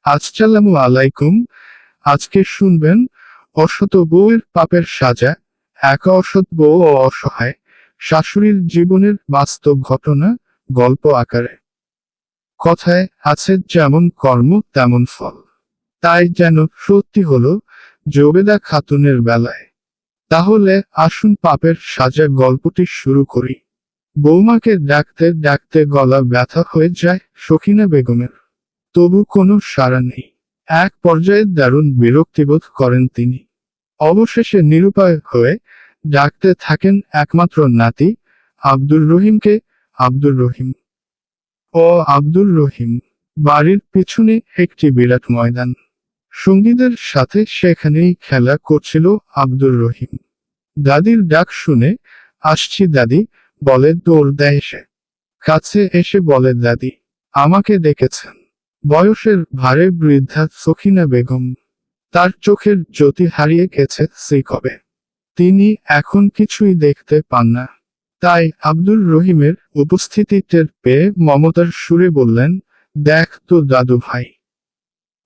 আসসালামু আলাইকুম। আজকে শুনবেন অসৎ বউয়ের পাপের সাজা, একা অসৎ বউ ও অসহায় শাশুড়ির জীবনের বাস্তব ঘটনা গল্প আকারে। কথায় আছে যেমন কর্ম তেমন ফল। তাই যেন সত্যি হলো জবেদা খাতুনের বেলায়। তাহলে আসুন পাপের সাজা গল্পটি শুরু করি। বৌমাকে ডাকতে ডাকতে গলা ব্যথা হয়ে যায় সখিনা বেগমের। তবু কোনো সাড়া নেই। এক পর্যায়ে দারুণ বিরক্তিবোধ করেন তিনি। অবশেষে নিরুপায় হয়ে ডাকতে থাকেন একমাত্র নাতি আব্দুর রহিমকে। আব্দুর রহিম ও আব্দুর রহিম। বাড়ির পিছনে একটি বিরাট ময়দান। সঙ্গীদের সাথে সেখানেই খেলা করছিল আব্দুর রহিম। দাদির ডাক শুনে আসছি দাদি বলে দৌড় দেয় সে। কাছে এসে বলে দাদি, আমাকে ডেকেছেন। বয়সের ভারে বৃদ্ধা সখিনা বেগম। তার চোখের জ্যোতি হারিয়ে গেছে সেই কবে। তিনি এখন কিছুই দেখতে পান না। তাই আব্দুর রহিমের উপস্থিতি টের পেয়ে মমতার সুরে বললেন, দেখ তো দাদু ভাই,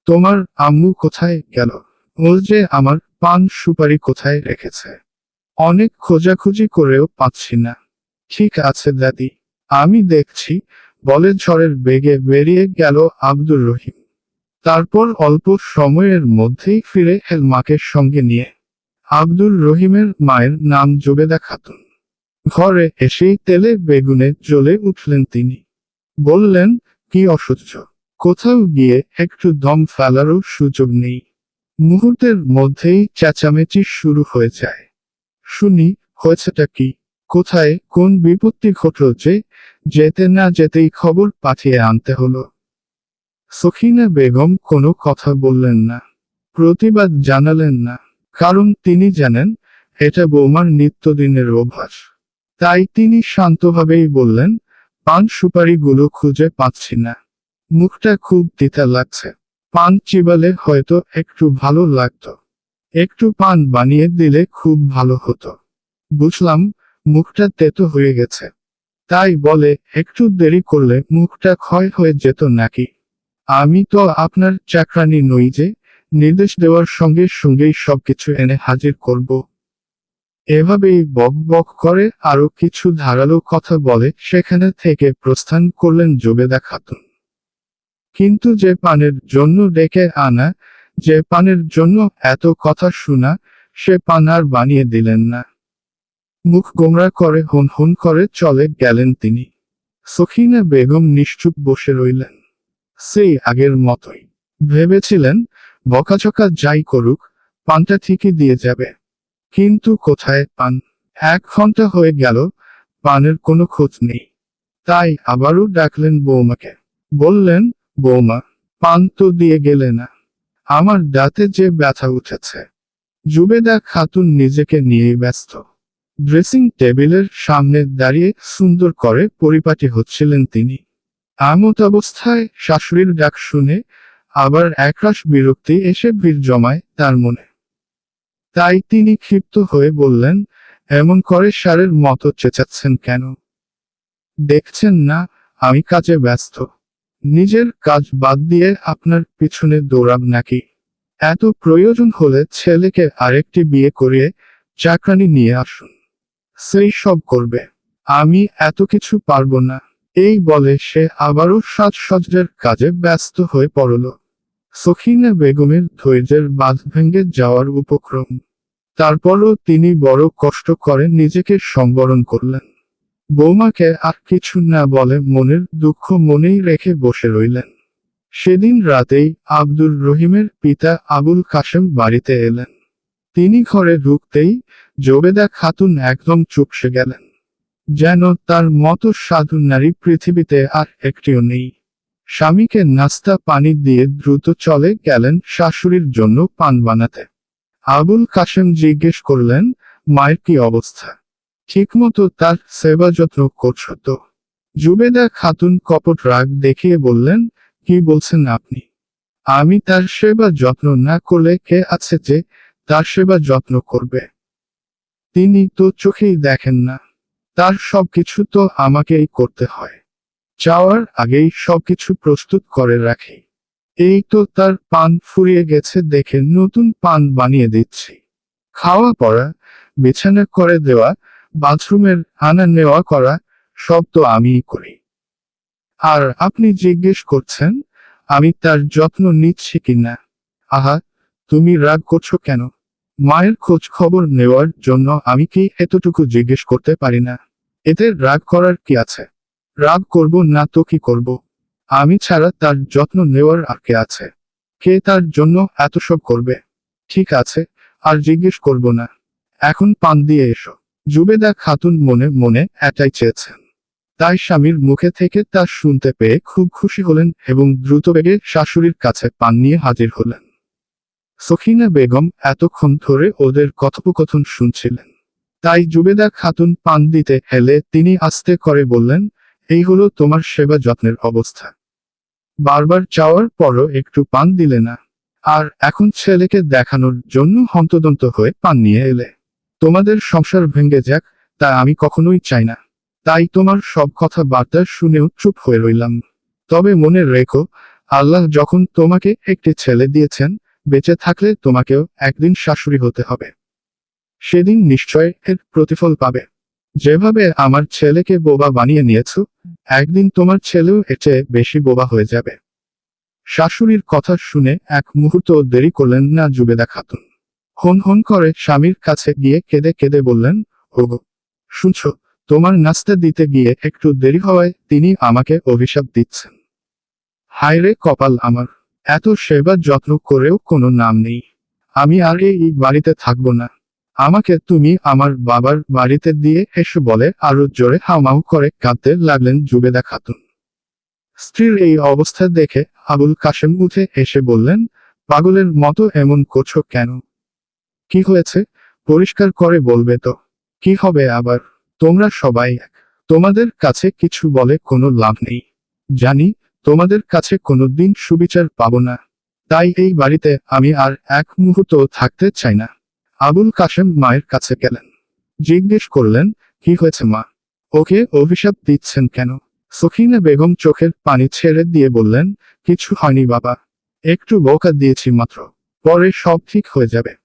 তোমার আম্মু কোথায় গেল? ও যে আমার পান সুপারি কোথায় রেখেছে? অনেক খোঁজাখুঁজি করেও পাচ্ছি না। ঠিক আছে দাদি, আমি দেখছি, বলে ঝড়ের বেগে বেরিয়ে গেল আব্দুর রহিম। তারপর অল্প সময়ের মধ্যেই ফিরে এল মাকে সঙ্গে নিয়ে। আব্দুর রহিমের মায়ের নাম জবেদা খাতুন। ঘরে এসেই তেলে বেগুনে জ্বলে উঠলেন তিনি। বললেন, কি অসহ্য! কোথাও গিয়ে একটু দম ফেলারও সুযোগ নেই। মুহূর্তের মধ্যেই চেঁচামেচি শুরু হয়ে যায়। শুনি, হয়েছেটা কি? কোথায় কোন বিপত্তি ঘটল যে যেতে না যেতেই খবর পাঠিয়ে আনতে হলো? সখিনা বেগম কোনো কথা বললেন না, প্রতিবাদ জানালেন না। কারণ তিনি জানেন এটা বৌমার নিত্যদিনের অভ্যাস। তাই তিনি শান্তভাবেই বললেন, পান সুপারিগুলো খুঁজে পাচ্ছি না। মুখটা খুব তিতা লাগছে। পান চিবালে হয়তো একটু ভালো লাগতো। একটু পান বানিয়ে দিলে খুব ভালো হতো। বুঝলাম, মুখটা তেতো হয়ে গেছে। তাই বলে একটু দেরি করলে মুখটা ক্ষয় হয়ে যেত নাকি? আমি তো আপনার চাকরানি নই যে নির্দেশ দেওয়ার সঙ্গে সঙ্গেই সবকিছু এনে হাজির করব। এভাবেই বক বক করে আরো কিছু ধারালো কথা বলে সেখানে থেকে প্রস্থান করলেন জবেদা খাতুন। কিন্তু যে পানের জন্য ডেকে আনা, যে পানের জন্য এত কথা শোনা, সে পান আর বানিয়ে দিলেন না। মুখ গোমরা করে হন হন করে চলে গেলেন তিনি। সখিনা বেগম নিশ্চুপ বসে রইলেন। সেই আগের মতোই ভেবেছিলেন, বকাঝকা যাই করুক, পানটা ঠিকই দিয়ে যাবে। কিন্তু কোথায় পান? 1 ঘন্টা হয়ে গেল, পানের কোনো খোঁজ নেই। তাই আবারও ডাকলেন বৌমাকে। বললেন, বৌমা, পান তো দিয়ে গেলে না। আমার দাঁতে যে ব্যথা উঠেছে। জুবেদা খাতুন নিজেকে নিয়েই ব্যস্ত। ড্রেসিং টেবিলের সামনে দাঁড়িয়ে সুন্দর করে পরিপাটি হচ্ছিলেন তিনি। এমত অবস্থায় শাশুড়ির ডাক শুনে আবার একরাশ বিরক্তি এসে ভিড় জমায় তার মনে। তাই তিনি ক্ষিপ্ত হয়ে বললেন, এমন করে ষাঁড়ের মতো চেঁচাচ্ছেন কেন? দেখছেন না আমি কাজে ব্যস্ত? নিজের কাজ বাদ দিয়ে আপনার পিছনে দৌড়াব নাকি? এত প্রয়োজন হলে ছেলেকে আরেকটি বিয়ে করিয়ে চাকরানি নিয়ে আসুন, সেই সব করবে। আমি এত কিছু পারবো না। এই বলে সে আবারও সাজসজ্জার কাজে ব্যস্ত হয়ে পড়ল। সখিনা বেগমের ধৈর্যের বাঁধ ভেঙে যাওয়ার উপক্রম। তারপরও তিনি বড় কষ্ট করে নিজেকে সংবরণ করলেন। বৌমাকে আর কিছু না বলে মনের দুঃখ মনেই রেখে বসে রইলেন। সেদিন রাতেই আব্দুর রহিমের পিতা আবুল কাশেম বাড়িতে এলেন। তিনি ঘরে ঢুকতেই জবেদা খাতুন একদম চুপসে গেলেন। যেন তার মতো সাধু নারী পৃথিবীতে আর একটিও নেই। স্বামীকে নাস্তা পানি দিয়ে দ্রুত চলে গেলেন শাশুড়ির জন্য পান বানাতে। আবুল কাশেম জিজ্ঞেস করলেন, মায়ের কি অবস্থা? ঠিকমতো তার সেবা যত্ন করছ তো? জুবেদা খাতুন কপট রাগ দেখিয়ে বললেন, কি বলছেন আপনি? আমি তার সেবা যত্ন না করলে কে আছে যে তার সেবা যত্ন করবে? তিনি তো চোখেই দেখেন না। তার সবকিছু তো আমাকেই করতে হয়। চাওয়ার আগেই সবকিছু প্রস্তুত করে রাখি। এই তো তার পান ফুরিয়ে গেছে দেখে নতুন পান বানিয়ে দিচ্ছি। খাওয়া পড়া, বিছানা করে দেওয়া, বাথরুমের আনা নেওয়া করা, সব তো আমিই করি। আর আপনি জিজ্ঞেস করছেন আমি তার যত্ন নিচ্ছি কিনা। আহা, তুমি রাগ করছো কেন? মায়ের খোঁজ খবর নেওয়ার জন্য আমি কি এতটুকু জিজ্ঞেস করতে পারি না? এতে রাগ করার কি আছে? রাগ করব না তো কি করব? আমি ছাড়া তার যত্ন নেওয়ার আর কে আছে? কে তার জন্য এত সব করবে? ঠিক আছে, আর জিজ্ঞেস করব না। এখন পান দিয়ে এসো। জুবেদা খাতুন মনে মনে এটাই চেয়েছেন। তাই স্বামীর মুখে থেকে তা শুনতে পেয়ে খুব খুশি হলেন এবং দ্রুতবেগে শাশুড়ির কাছে পান নিয়ে হাজির হলেন। সখিনা বেগম এতক্ষণ ধরে ওদের কথোপকথন শুনছিলেন। তাই জুবেদা খাতুন পান দিতে হেলে তিনি আস্তে করে বললেন, এই হলো তোমার সেবা যত্নের অবস্থা। বারবার চাওয়ার পরও একটু পান দিলে না। আর এখন ছেলেকে দেখানোর জন্য হন্তদন্ত হয়ে পান নিয়ে এলে। তোমাদের সংসার ভেঙে যাক, তা আমি কখনোই চাই না। তাই তোমার সব কথা বার্তা শুনেও চুপ হয়ে রইলাম। তবে মনে রেখো, আল্লাহ যখন তোমাকে একটি ছেলে দিয়েছেন, বেঁচে থাকলে তোমাকেও একদিন শাশুড়ি হতে হবে। সেদিন নিশ্চয় এর প্রতিফল পাবে। যেভাবে আমার ছেলেকে বোবা বানিয়ে নিয়েছো, একদিন তোমার ছেলেও এর চেয়ে বেশি বোবা হয়ে যাবে। শাশুড়ির কথা শুনে এক মুহূর্ত দেরি করলেন না জুবেদা খাতুন। হন হন করে স্বামীর কাছে গিয়ে কেঁদে কেঁদে বললেন, ওগো, শুনছো, তোমার নাস্তা দিতে গিয়ে একটু দেরি হওয়ায় তিনি আমাকে অভিশাপ দিচ্ছেন। হায় রে কপাল আমার, এত সেবা যত্ন করেও কোনো নাম নেই। আমি আর এই বাড়িতে থাকবো না। আমাকে তুমি আমার বাবার বাড়িতে দিয়ে এসো বলে আরো জোরে হাউমাউ করে কাঁদতে লাগলেন জুবেদা খাতুন। স্ত্রীর এই অবস্থা দেখে আবুল কাশেম উঠে এসে বললেন, পাগলের মতো এমন করছো কেন? কি হয়েছে? পরিষ্কার করে বলবে তো। কি হবে আবার? তোমরা সবাই এক। তোমাদের কাছে কিছু বলে কোনো লাভ নেই। জানি তোমাদের কাছে কোনো দিন সুবিচার পাবো না। তাই এই বাড়িতে আমি আর এক মুহূর্ত থাকতে চাই না। আবুল কাশেম মায়ের কাছে গেলেন। জিজ্ঞেস করলেন, কি হয়েছে মা? ওকে অভিশাপ দিচ্ছেন কেন? সখিনা বেগম চোখের পানি ছেড়ে দিয়ে বললেন, কিছু হয়নি বাবা। একটু বকা দিয়েছি মাত্র। পরে সব ঠিক হয়ে যাবে।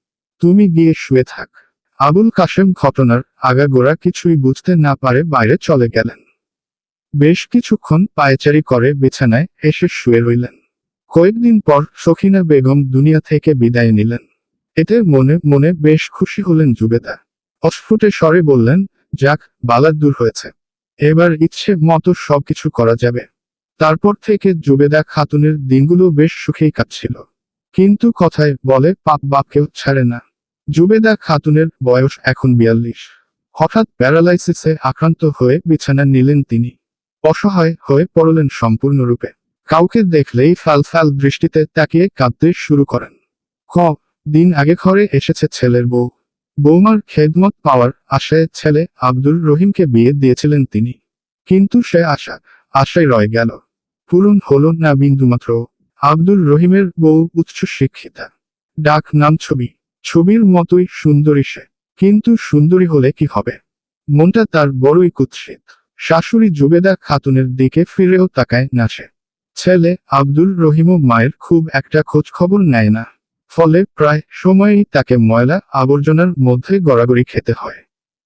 তুমি গিয়ে শুয়ে থাক। আবুল কাশেম ঘটনার আগাগোড়া কিছুই বুঝতে না পারে বাইরে চলে গেলেন। বেশ কিছুক্ষণ পায়চারি করে বিছানায় এসে শুয়ে রইলেন। কয়েকদিন পর সখিনা বেগম দুনিয়া থেকে বিদায় নিলেন। এতে মনে মনে বেশ খুশি হলেন জুবেদা। অস্ফুটে স্বরে বললেন, যাক, বালা দূর হয়েছে। এবার ইচ্ছে মতো সবকিছু করা যাবে। তারপর থেকে জুবেদা খাতুনের দিনগুলো বেশ সুখেই কাটছিল। কিন্তু কথায় বলে পাপ বাপকেও ছাড়ে না। জুবেদা খাতুনের বয়স এখন 42। হঠাৎ প্যারালাইসিসে আক্রান্ত হয়ে বিছানা নিলেন তিনি। অসহায় হয়ে পড়লেন সম্পূর্ণরূপে। কাউকে দেখলেই ফাল ফাল দৃষ্টিতে তাকিয়ে কাঁদতে শুরু করেন। দিন আগে ঘরে এসেছে ছেলের বউ। বৌমার খেদমত পাওয়ার আশায় ছেলে আব্দুর রহিমকে বিয়ে দিয়েছিলেন তিনি। কিন্তু সে আশায় রয়ে গেল। পূরণ হলো না বিন্দুমাত্র। আব্দুর রহিমের বউ উচ্চ শিক্ষিতা। ডাক নাম ছবি। ছবির মতোই সুন্দরী সে। কিন্তু সুন্দরী হলে কি হবে? মনটা তার বড়ই কুৎসিত। শাশুড়ি জুবেদা খাতুনের দিকে ফিরেও তাকায় না সে। ছেলে আব্দুর রহিমও মায়ের খুব একটা খোঁজ খবর নেয় না। ফলে প্রায় সময়ই তাকে ময়লা আবর্জনার মধ্যে গড়াগড়ি খেতে হয়।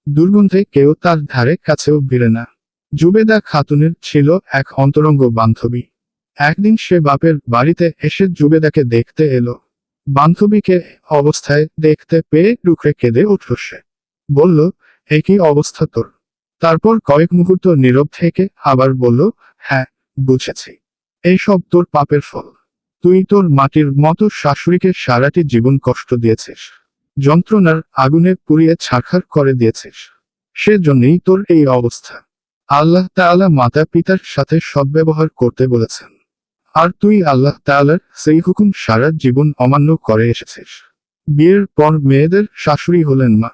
দুর্গন্ধে কেউ তার ধারে কাছেও ভিড়ে না। জুবেদা খাতুনের ছিল এক অন্তরঙ্গ বান্ধবী। একদিন সে বাপের বাড়িতে এসে জুবেদাকে দেখতে এলো। বান্ধবীকে অবস্থায় দেখতে পেয়ে রুখে কেঁদে উঠল সে। বলল, এ কি অবস্থা তোর? তারপর কয়েক মুহূর্ত নীরব থেকে আবার বলল, হ্যাঁ, বুঝেছি। এইসব তোর পাপের ফল। তুই তোর মাটির মতো শাশুড়িকে সারাটি জীবন কষ্ট দিয়েছিস। যন্ত্রণার আগুনে পুড়িয়ে ছারখার করে দিয়েছিস। সেজন্যই তোর এই অবস্থা। আল্লাহ তাআলা মাতা পিতার সাথে সদ্ব্যবহার করতে বলেছেন। আর তুই আল্লাহ তাআলার সেই হুকুম সারা জীবন অমান্য করে এসেছিস। বিয়ের পর মেয়েদের শাশুড়ি হলেন মা।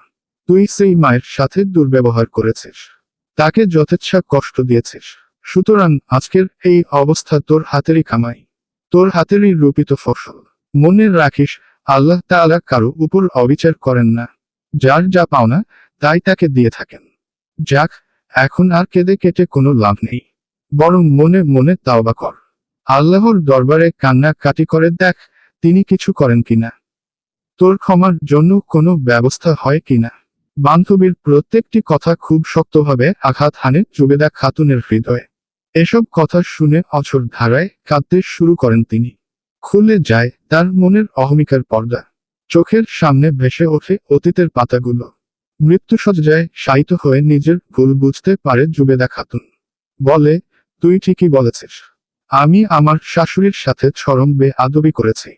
তুই সেই মায়ের সাথে দুর্ব্যবহার করেছিস। তাকে যথেচ্ছা কষ্ট দিয়েছিস। সুতরাং আজকের এই অবস্থা তোর হাতেরই কামাই। তোর হাতেরই রূপিত ফসল। মনে রাখিস, আল্লাহ তাআলা কারো উপর অবিচার করেন না। যার যা পাওনা তাই তাকে দিয়ে থাকেন। যাক, এখন আর কেঁদে কেটে কোনো লাভ নেই। বরং মনে মনে তাওবা কর। আল্লাহর দরবারে কান্নাকাটি করে দেখ তিনি কিছু করেন কিনা, তোর ক্ষমার জন্য কোনো ব্যবস্থা হয় কিনা। বান্ধবীর প্রত্যেকটি কথা খুব শক্তভাবে আঘাত হানে জুবেদা খাতুনের হৃদয়ে। এসব কথা শুনে অঝোর ধারায় কাঁদতে শুরু করেন তিনি। খুলে যায় তার মনের অহমিকার পর্দা। চোখের সামনে ভেসে ওঠে অতীতের পাতাগুলো। মৃত্যুসজ্জায় শায়িত হয়ে নিজের ভুল বুঝতে পারে জুবেদা খাতুন। বলে, তুই ঠিকই বলেছিস, আমি আমার শাশুড়ির সাথে চরম বেআদবি করেছি।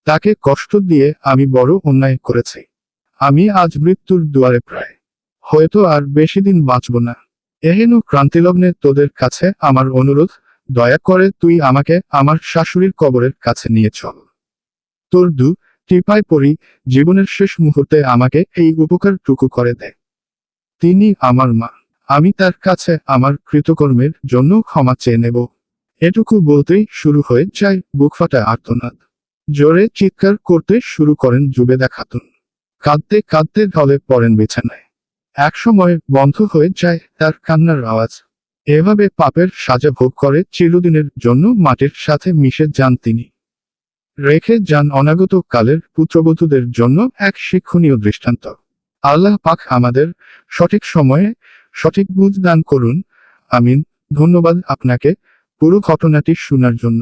তাকে কষ্ট দিয়ে আমি বড় অন্যায় করেছি। আমি আজ মৃত্যুর দুয়ারে প্রায়, হয়তো আর বেশি দিন বাঁচব না। এহেন ক্রান্তিলগ্নে তোদের কাছে আমার অনুরোধ, দয়া করে তুই আমাকে আমার শাশুড়ির কবরের কাছে নিয়ে চল। তোর টিপায় পড়ি, জীবনের শেষ মুহূর্তে আমাকে এই উপকারটুকু করে দে। তিনি আমার মা, আমি তার কাছে আমার কৃতকর্মের জন্য ক্ষমা চেয়ে নেব। এটুকু বলতেই শুরু হয়ে যায় বুকফাটা আর্তনাদ। জোরে চিৎকার করতে শুরু করেন জুবেদা খাতুন। কাঁদতে কাঁদতে ঢলে পড়েন বিছানায়। একসময় বন্ধ হয়ে যায় তার কান্নার আওয়াজ। এভাবে পাপের সাজা ভোগ করে চিরদিনের জন্য মাটির সাথে মিশে যান তিনি। রেখে যান অনাগত কালের পুত্রবধূদের জন্য এক শিক্ষণীয় দৃষ্টান্ত। আল্লাহ পাক আমাদের সঠিক সময়ে সঠিক বুঝ দান করুন। আমিন। ধন্যবাদ আপনাকে পুরো ঘটনাটি শোনার জন্য।